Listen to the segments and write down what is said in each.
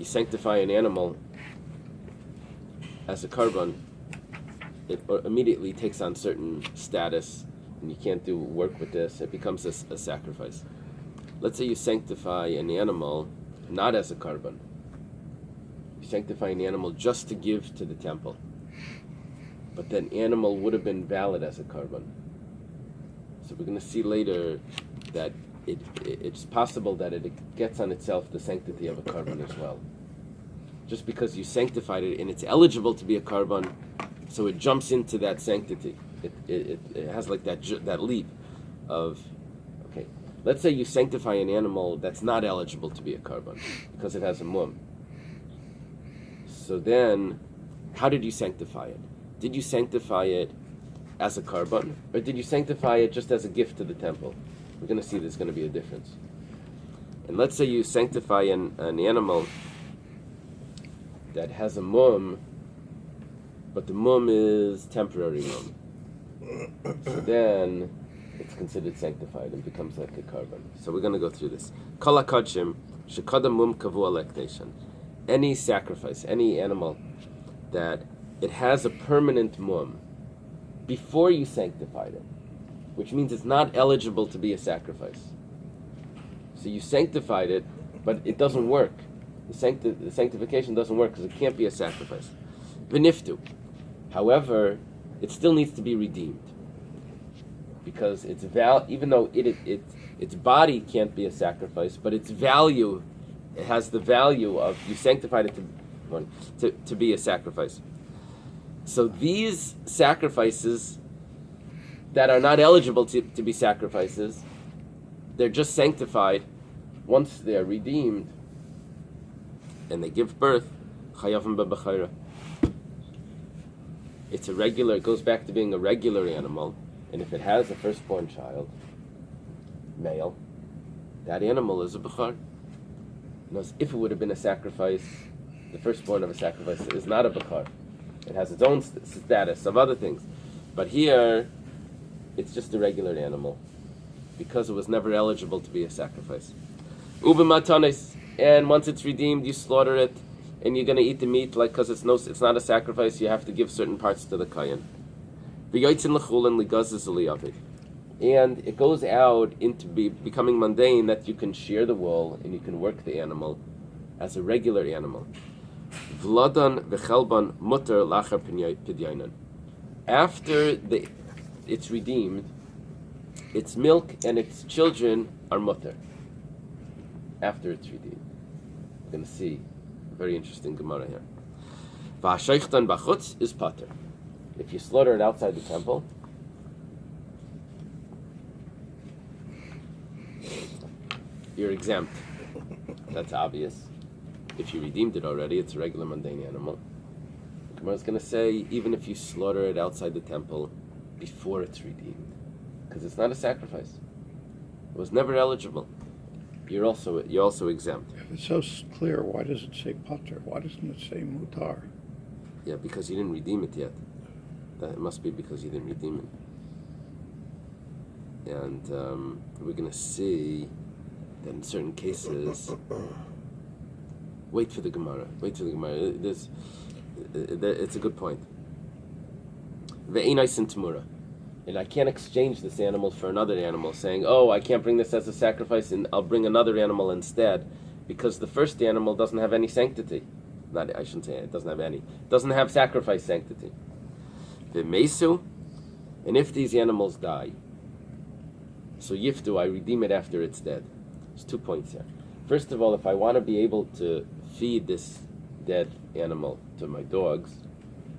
you sanctify an animal as a karban, it immediately takes on certain status, and you can't do work with this. It becomes a sacrifice. Let's say you sanctify an animal not as a karban. You sanctify an animal just to give to the temple. But that animal would have been valid as a karban. So we're going to see later that it's possible that it gets on itself the sanctity of a karban as well. Just because you sanctified it and it's eligible to be a karban, so it jumps into that sanctity. It has like that leap of, okay, let's say you sanctify an animal that's not eligible to be a karban because it has a mum. So then, how did you sanctify it? Did you sanctify it as a karban, or did you sanctify it just as a gift to the temple? We're going to see there's going to be a difference. And let's say you sanctify an animal that has a mum, but the mum is temporary mum. So then it's considered sanctified and becomes like a karban. So we're going to go through this. Kol hakadshim shekadam mum kavu alektation. Any sacrifice, any animal that it has a permanent mum before you sanctified it, which means it's not eligible to be a sacrifice. So you sanctified it, but it doesn't work. The sanctification doesn't work because it can't be a sacrifice. V'niftu. However, it still needs to be redeemed because its even though its body can't be a sacrifice, but its value, it has the value of you sanctified it to be a sacrifice. So these sacrifices that are not eligible to be sacrifices, they're just sanctified once they're redeemed and they give birth. Chayavim b'bechayra. It's a regular. It goes back to being a regular animal, and if it has a firstborn child, male, that animal is a bechar. If it would have been a sacrifice, the firstborn of a sacrifice is not a bechar. It has its own status of other things. But here, it's just a regular animal because it was never eligible to be a sacrifice. Ube matanes, and once it's redeemed, you slaughter it, and you're going to eat the meat, like because it's not a sacrifice. You have to give certain parts to the kayan. And it goes out into becoming mundane that you can shear the wool and you can work the animal as a regular animal. Vladan v'chelban mutter lachar pidyanan. After it's redeemed, its milk and its children are mutter. After it's redeemed, we're going to see a very interesting Gemara here. V'hashaychtan b'chutz is pater. If you slaughter it outside the temple, you're exempt. That's obvious. If you redeemed it already, it's a regular mundane animal. The Gemara is going to say, even if you slaughter it outside the temple before it's redeemed, because it's not a sacrifice. It was never eligible. You're also exempt. If it's so clear, why does it say pater? Why doesn't it say mutar? Yeah, because you didn't redeem it yet. That must be because you didn't redeem it. And we're going to see that in certain cases. Wait for the Gemara. It's a good point. Ve'enais tamura. And I can't exchange this animal for another animal, saying, oh, I can't bring this as a sacrifice and I'll bring another animal instead, because the first animal doesn't have any sanctity. I shouldn't say it doesn't have any. It doesn't have sacrifice sanctity. Ve'mesu, and if these animals die, so yiftu, I redeem it after it's dead. There's 2 points here. First of all, if I want to be able to feed this dead animal to my dogs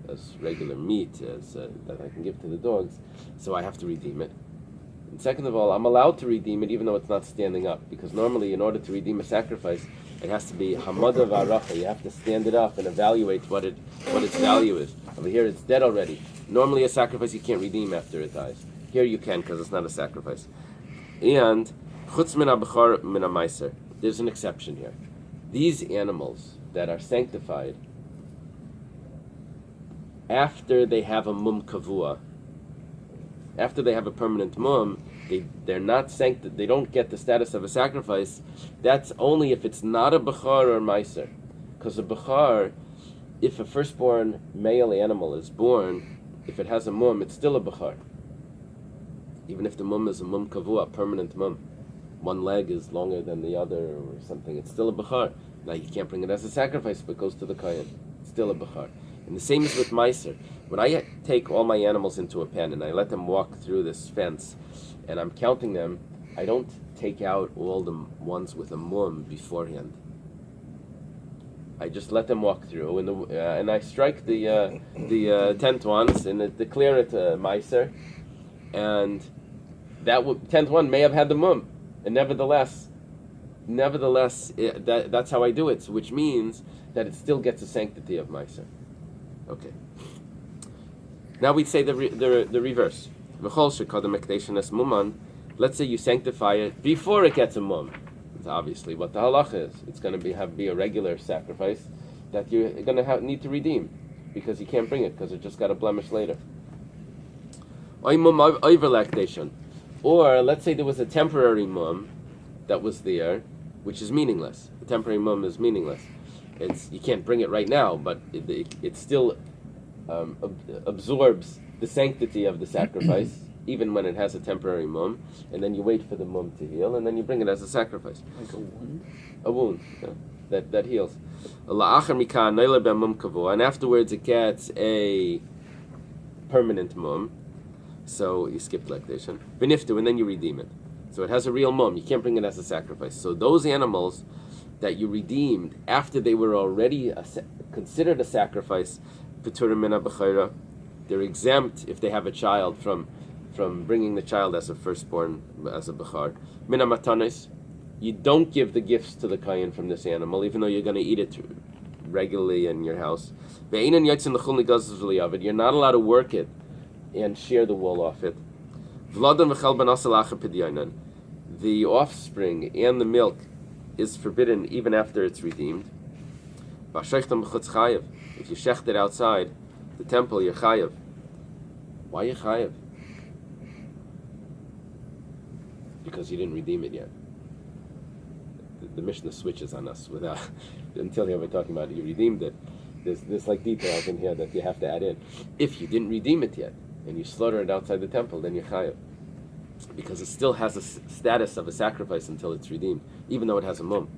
as regular meat that I can give to the dogs, so I have to redeem it. And second of all, I'm allowed to redeem it even though it's not standing up, because normally in order to redeem a sacrifice, it has to be hamada v'aracha. You have to stand it up and evaluate what its value is. Over here, it's dead already. Normally a sacrifice you can't redeem after it dies. Here you can because it's not a sacrifice. And chutz min ha-bechor min ha-meiser. There's an exception here. These animals that are sanctified after they have a mum kavua, after they have a permanent mum, they're not they don't get the status of a sacrifice. That's only if it's not a bechor or meiser. Because a bechar, if a firstborn male animal is born, if it has a mum, it's still a bechar. Even if the mum is a mum kavua, permanent mum. One leg is longer than the other or something, it's still a bechar. Now you can't bring it as a sacrifice, but it goes to the kohen. It's still a bechar. And the same is with meiser. When I take all my animals into a pen and I let them walk through this fence, and I'm counting them, I don't take out all the ones with a mum beforehand. I just let them walk through, and I strike the 10th ones and declare it meiser, and that 10th one may have had the mum, and nevertheless, that's how I do it. Which means that it still gets the sanctity of meiser. Okay. Now we say the reverse. Let's say you sanctify it before it gets a mum. It's obviously what the halacha is. It's going to be a regular sacrifice that you're going to need to redeem because you can't bring it because it just got a blemish later. Or let's say there was a temporary mum that was there, which is meaningless. The temporary mum is meaningless. You can't bring it right now, but it still absorbs the sanctity of the sacrifice, even when it has a temporary mum, and then you wait for the mum to heal, and then you bring it as a sacrifice. Like a wound? A wound, yeah, that heals. And afterwards it gets a permanent mum, so you skip lactation. Beniftu, and then you redeem it. So it has a real mum, you can't bring it as a sacrifice. So those animals that you redeemed after they were already considered a sacrifice, they're exempt if they have a child from bringing the child as a firstborn, as a bechar. Mina matanis, you don't give the gifts to the kohen from this animal, even though you're going to eat it regularly in your house. You're not allowed to work it and shear the wool off it. The offspring and the milk is forbidden even after it's redeemed. If you shecht it outside the temple, you're chayav. Why are you chayav? Because you didn't redeem it yet. The Mishnah switches on us without until we're talking about it. You redeemed it. There's like details in here that you have to add in. If you didn't redeem it yet and you slaughter it outside the temple, then you're chayav, because it still has a status of a sacrifice until it's redeemed, even though it has a mum,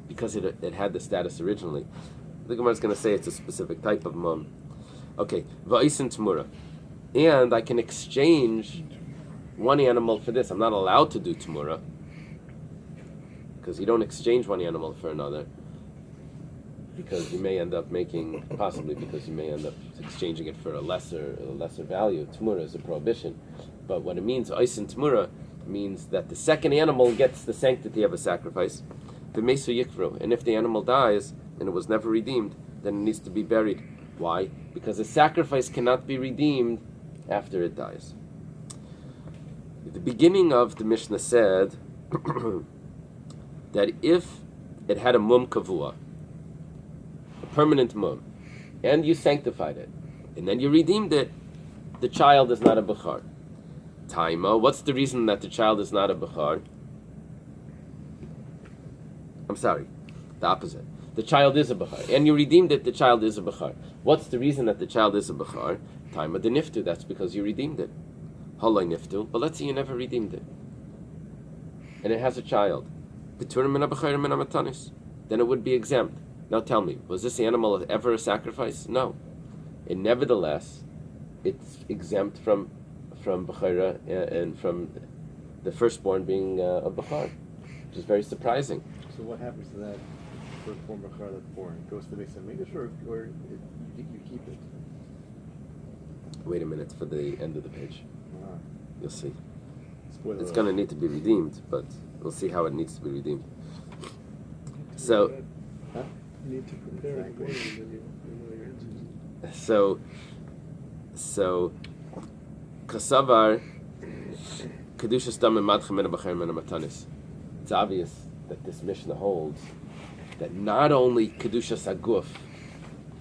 because it had the status originally. The Gemara is going to say it's a specific type of mum. Okay, va'isen tmura, and I can exchange one animal for this. I'm not allowed to do tmura, because you don't exchange one animal for another, because you may end up exchanging it for a lesser value. Tmura is a prohibition, but what it means, oisen tmura, means that the second animal gets the sanctity of a sacrifice. V'mesu yikvru, and if the animal dies and it was never redeemed, then it needs to be buried. Why? Because a sacrifice cannot be redeemed after it dies. At the beginning of the Mishnah said that if it had a mum kavua, a permanent mum, and you sanctified it, and then you redeemed it, the child is not a bechar. Taima, what's the reason that the child is not a bechar? I'm sorry, the opposite. The child is a bechar, and you redeemed it, the child is a bechar. What's the reason that the child is a bechar? Taima de niftu, that's because you redeemed it. Halay niftu, but let's say you never redeemed it, and it has a child. Then it would be exempt. Now tell me, was this animal ever a sacrifice? No. And nevertheless, it's exempt from bechara and from the firstborn being a bechar, which is very surprising. So what happens to that firstborn bechar that's born? It goes to the Beis Hamikdash, or you keep it? Wait a minute for the end of the page. Uh-huh. You'll see. Spoiler It's going to need to be redeemed, but we'll see how it needs to be redeemed. So, Huh? You need to prepare it, Exactly. and then you know your answers. so, kasavar kedushas dam madchem min b'chayim min matanis. It's obvious that this Mishnah holds that not only kedushas aguf,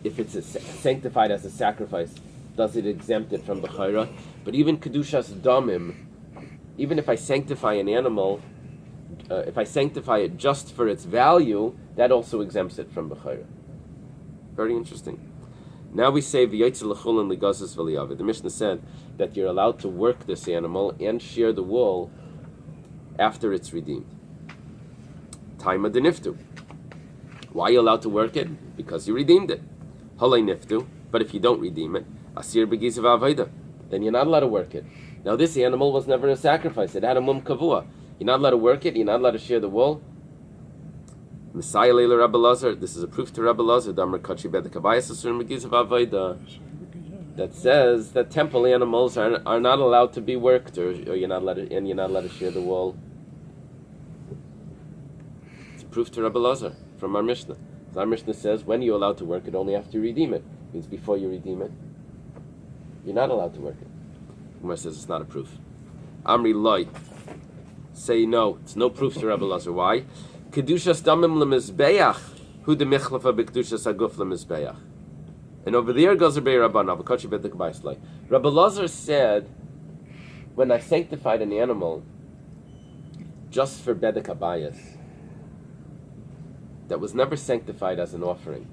if it's sanctified as a sacrifice, does it exempt it from b'chayra, but even kedushas damim, even if I sanctify an animal, if I sanctify it just for its value, that also exempts it from b'chayra. Very interesting. Now we say v'yotzer l'chulin ligazes v'liyavid. The Mishnah said that you're allowed to work this animal and shear the wool after it's redeemed. Taima deniftu. Why are you allowed to work it? Because you redeemed it. Halei niftu. But if you don't redeem it, asir begizav avayda, then you're not allowed to work it. Now this animal was never a sacrifice. It had a mum kavua. You're not allowed to work it. You're not allowed to shear the wool. Messiah leila Rabbi Lazar. This is a proof to Rabbi Lazar. Damar kachi bedek abayas asir begizav avayda. That says that temple animals are not allowed to be worked, or you're not allowed to shear the wool. It's a proof to Rabbi Lazar from our Mishnah. So our Mishnah says when you're allowed to work it, only after you redeem it. It means before you redeem it, you're not allowed to work it. Gemara says it's not a proof. Amri loy, say no. It's no proof to Rabbi Lazar. Why? Kedushas damim lemizbeach hu de michlafa b'kedushas aguf lemizbeach. And over there goes Rabbi Rabban Avakachi bedek Bais. Rabbi Lazar said, when I sanctified an animal just for bedek abayas, that was never sanctified as an offering,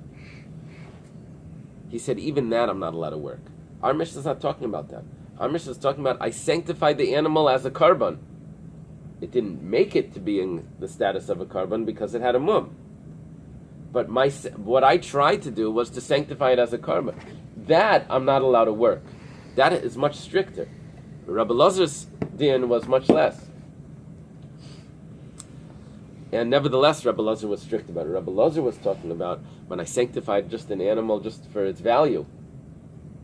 he said, even that I'm not allowed to work. Our Mishnah is not talking about that. Our Mishnah is talking about I sanctified the animal as a karban. It didn't make it to be in the status of a karban because it had a mum. But what I tried to do was to sanctify it as a karban. That I'm not allowed to work. That is much stricter. Rabbi Lazar's din was much less. And nevertheless, Rabbi Lazar was strict about it. Rabbi Lazar was talking about when I sanctified just an animal just for its value,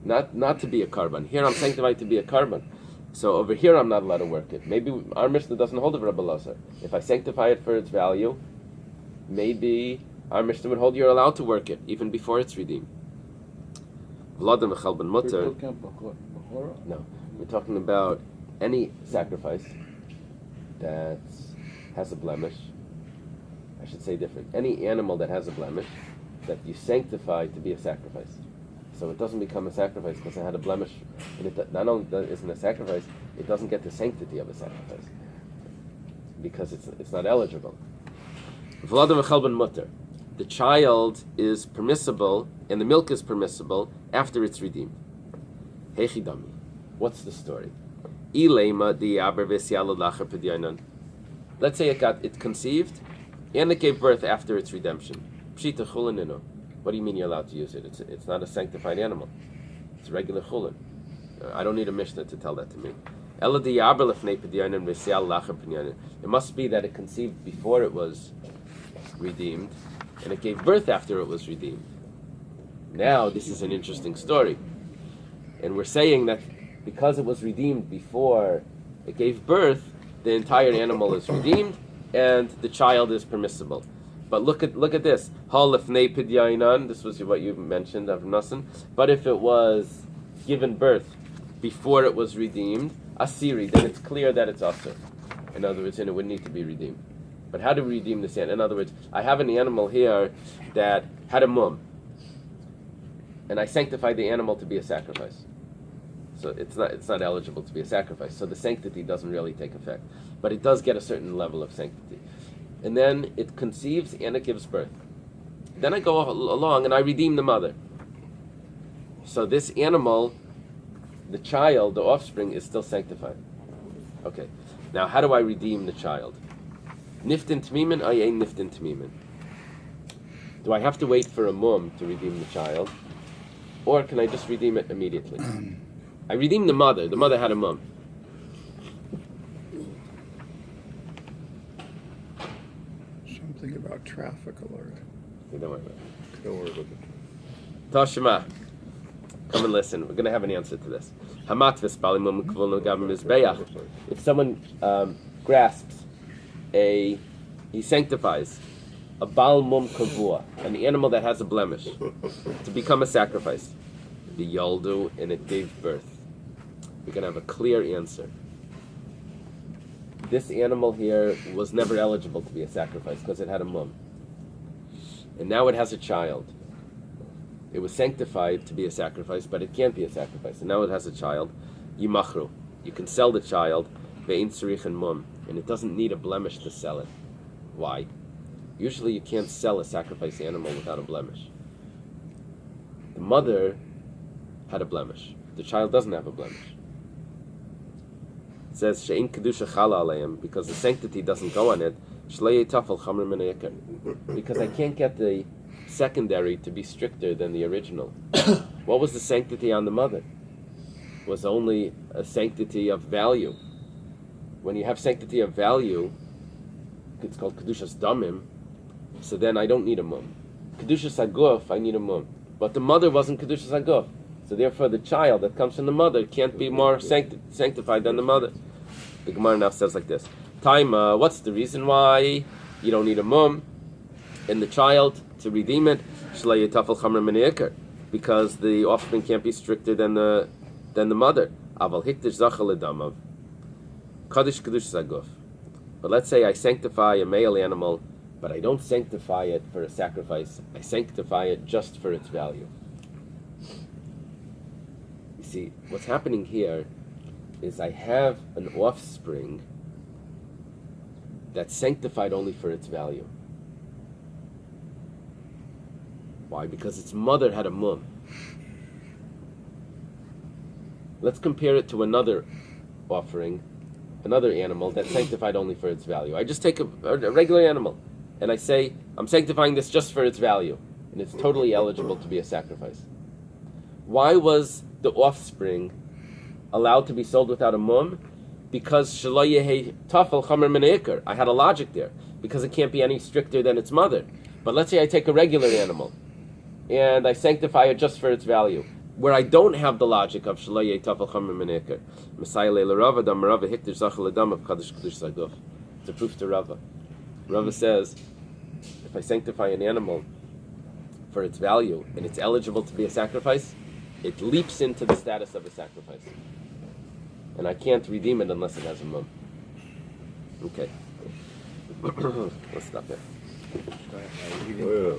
not to be a karban. Here I'm sanctified to be a karban. So over here I'm not allowed to work it. Maybe our Mishnah doesn't hold of Rabbi Lazar. If I sanctify it for its value, maybe our Mishnah would hold you're allowed to work it even before it's redeemed. Vladam echal ben mutter. No, we're talking about any sacrifice that has a blemish. I should say different. Any animal that has a blemish that you sanctify to be a sacrifice. So it doesn't become a sacrifice because it had a blemish. And it not only isn't a sacrifice, it doesn't get the sanctity of a sacrifice because it's not eligible. Vladam echal ben mutter. The child is permissible and the milk is permissible after it's redeemed. Hechidami. What's the story? Eily di aber v'sialo lacher p'dyanan. Let's say it conceived and it gave birth after its redemption. Pshita chulinino. What do you mean you're allowed to use it? It's not a sanctified animal. It's a regular chulin. I don't need a Mishnah to tell that to me. It must be that it conceived before it was redeemed, and it gave birth after it was redeemed. Now, this is an interesting story. And we're saying that because it was redeemed before it gave birth, the entire animal is redeemed, and the child is permissible. But look at this. This was what you mentioned, Avnasan. But if it was given birth before it was redeemed, asiri, then it's clear that it's asur. In other words, and it would need to be redeemed. But how do we redeem this animal? In other words, I have an animal here that had a mum, and I sanctified the animal to be a sacrifice. So it's not eligible to be a sacrifice. So the sanctity doesn't really take effect. But it does get a certain level of sanctity. And then it conceives and it gives birth. Then I go along and I redeem the mother. So this animal, the child, the offspring, is still sanctified. Okay. Now how do I redeem the child? Niftin tmimin, ayin niftin tmimin. Do I have to wait for a mum to redeem the child? Or can I just redeem it immediately? I redeem the mother. The mother had a mum. Something about traffic alert. Don't worry about it. Don't worry about it. Tashima, come and listen. We're going to have an answer to this. If someone grasps he sanctifies a Baal Mum Kavua, an animal that has a blemish, to become a sacrifice, the Yaldu, and it gave birth, we're going to have a clear answer. This animal here was never eligible to be a sacrifice because it had a mum. And now it has a child. It was sanctified to be a sacrifice, but it can't be a sacrifice. And now it has a child. Yimachru. You can sell the child, ve'in tzarich and mum, and it doesn't need a blemish to sell it. Why? Usually you can't sell a sacrifice animal without a blemish. mother had a blemish. The child doesn't have a blemish. It says she'in kedusha chala aleim, because the sanctity doesn't go on it. Shlei tafel chamer min ha'ikar, because I can't get the secondary to be stricter than the original. What was the sanctity on the mother? It was only a sanctity of value. When you have sanctity of value, it's called kedushas damim. So then I don't need a mum. Kedushas haguf, I need a mum. But the mother wasn't kedushas haguf. So therefore the child that comes from the mother can't be more sanctified than the mother. The Gemara now says like this. Taima, what's the reason why you don't need a mum in the child to redeem it? Shlei tafel chamer min ha'ikar, because the offspring can't be stricter than the mother. Aval hikdish zachal edamav. Kaddish kedushas haguf. But let's say I sanctify a male animal, but I don't sanctify it for a sacrifice. I sanctify it just for its value. You see, what's happening here is I have an offspring that's sanctified only for its value. Why? Because its mother had a mum. Let's compare it to another offering, another animal that's sanctified only for its value. I just take a regular animal and I say, I'm sanctifying this just for its value, and it's totally eligible to be a sacrifice. Why was the offspring allowed to be sold without a mum? Because shelo yehi tafel chamer min ha'ikar. I had a logic there, because it can't be any stricter than its mother. But let's say I take a regular animal and I sanctify it just for its value, where I don't have the logic of shelo yehi tafel chamer min ha'ikar. Messiah le Rava dam Rava hiktir zachal adam of kaddish kedushas haguf. It's a proof to Rava. Rava says, if I sanctify an animal for its value and it's eligible to be a sacrifice, it leaps into the status of a sacrifice. And I can't redeem it unless it has a mum. Okay. Let's stop there. Well,